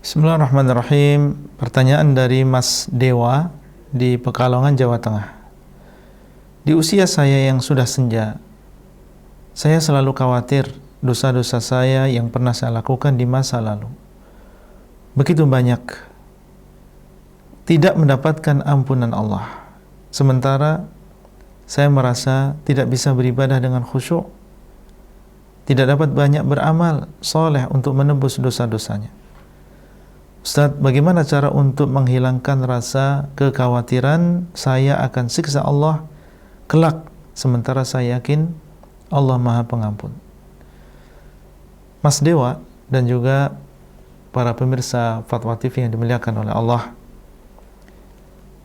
Bismillahirrahmanirrahim. Pertanyaan dari Mas Dewa di Pekalongan, Jawa Tengah. Di usia saya yang sudah senja, saya selalu khawatir dosa-dosa saya yang pernah saya lakukan di masa lalu. Begitu banyak, tidak mendapatkan ampunan Allah. Sementara saya merasa tidak bisa beribadah dengan khusyuk, tidak dapat banyak beramal soleh untuk menebus dosa-dosanya. Ustaz, bagaimana cara untuk menghilangkan rasa kekhawatiran saya akan siksa Allah kelak, sementara saya yakin Allah Maha Pengampun? Mas Dewa dan juga para pemirsa Fatwa TV yang dimuliakan oleh Allah,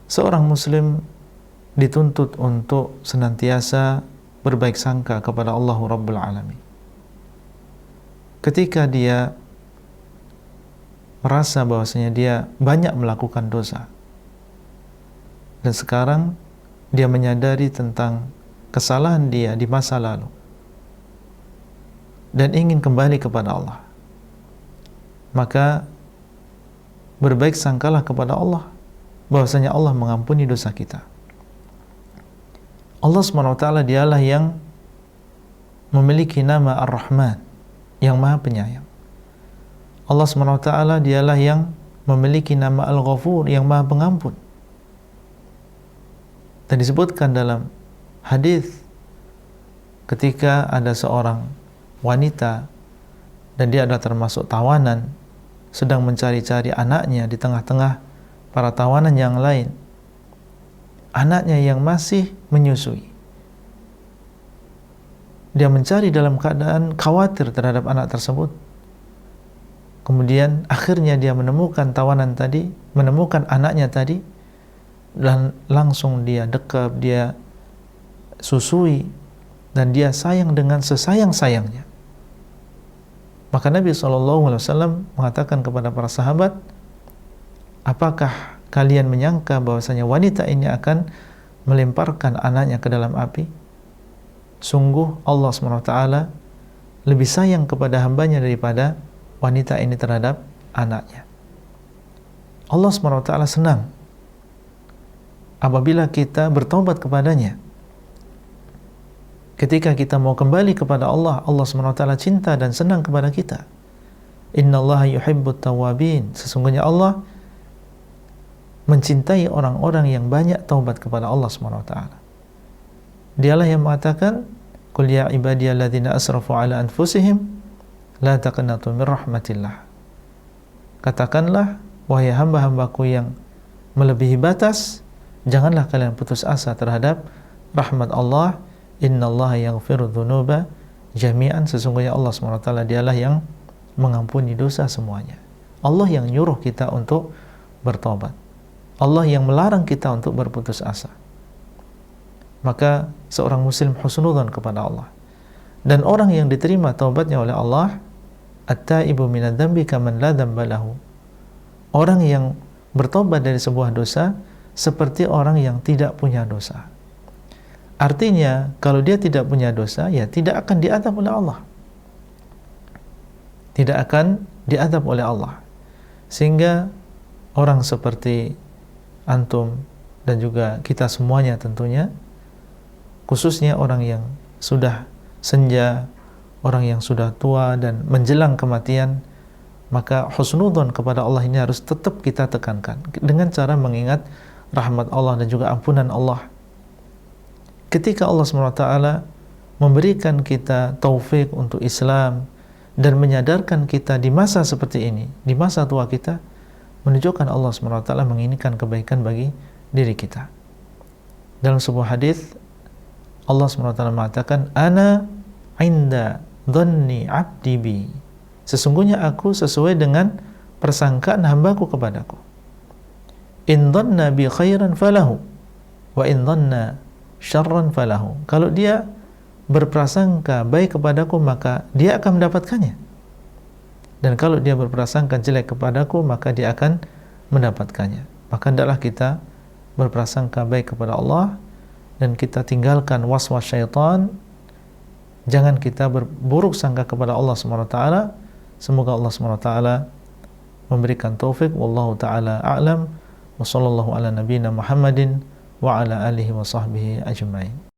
seorang muslim dituntut untuk senantiasa berbaik sangka kepada Allah Rabbul Alamin. Ketika dia merasa bahwasanya dia banyak melakukan dosa dan sekarang dia menyadari tentang kesalahan dia di masa lalu dan ingin kembali kepada Allah, maka berbaik sangkalah kepada Allah bahwasanya Allah mengampuni dosa kita. Allah SWT dialah yang memiliki nama Ar-Rahman, yang Maha Penyayang. Allah SWT dialah yang memiliki nama Al-Ghafur, yang Maha Pengampun. Dan disebutkan dalam hadis ketika ada seorang wanita dan dia adalah termasuk tawanan, sedang mencari-cari anaknya di tengah-tengah para tawanan yang lain, anaknya yang masih menyusui. Dia mencari dalam keadaan khawatir terhadap anak tersebut. Kemudian akhirnya dia menemukan tawanan tadi, menemukan anaknya tadi, dan langsung dia dekap, dia susui, dan dia sayang dengan sesayang-sayangnya. Maka Nabi SAW mengatakan kepada para sahabat, apakah kalian menyangka bahwasanya wanita ini akan melemparkan anaknya ke dalam api? Sungguh Allah SWT lebih sayang kepada hambanya daripada wanita ini terhadap anaknya. Allah SWT senang apabila kita bertobat kepadanya. Ketika kita mau kembali kepada Allah, Allah SWT cinta dan senang kepada kita. Innallaha yuhibbut tawwabin. Sesungguhnya Allah mencintai orang-orang yang banyak taubat kepada Allah SWT. Dialah yang mengatakan, qul ya ibadiyalladzina asrafu ala anfusihim la taqnatu min rahmatillah. Katakanlah, wahai hamba-hambaku yang melebihi batas, janganlah kalian putus asa terhadap rahmat Allah. Innallaha yaghfiru dzunuba jami'an. Sesungguhnya Allah SWT dialah yang mengampuni dosa semuanya. Allah yang nyuruh kita untuk bertobat, Allah yang melarang kita untuk berputus asa. Maka seorang muslim husnudzon kepada Allah, dan orang yang diterima taubatnya oleh Allah, at-taibu minadz dzambi kaman la dzamba lahu. Orang yang bertobat dari sebuah dosa seperti orang yang tidak punya dosa. Artinya, kalau dia tidak punya dosa, ya tidak akan diazab oleh Allah. Tidak akan diazab oleh Allah. Sehingga orang seperti antum dan juga kita semuanya tentunya, khususnya orang yang sudah senja, orang yang sudah tua dan menjelang kematian, maka husnudzon kepada Allah ini harus tetap kita tekankan dengan cara mengingat rahmat Allah dan juga ampunan Allah. Ketika Allah SWT memberikan kita taufik untuk Islam dan menyadarkan kita di masa seperti ini, di masa tua kita, menunjukkan Allah SWT menginginkan kebaikan bagi diri kita. Dalam sebuah hadis Allah SWT mengatakan, ana inda dhanni abdi bi. Sesungguhnya aku sesuai dengan persangkaan hambaku kepadaku. In dhanna bi khairan falahu wa in dhanna syarran falahu. Kalau dia berprasangka baik kepadaku, maka dia akan mendapatkannya. Dan kalau dia berprasangka jelek kepadaku, maka dia akan mendapatkannya. Maka hendaklah kita berprasangka baik kepada Allah dan kita tinggalkan waswas syaitan. Jangan kita berburuk sangka kepada Allah SWT. Semoga Allah SWT memberikan taufik. Wallahu taala a'lam. Wa sallallahu ala nabiyyina Muhammadin wa ala alihi wa sahbihi ajma'in.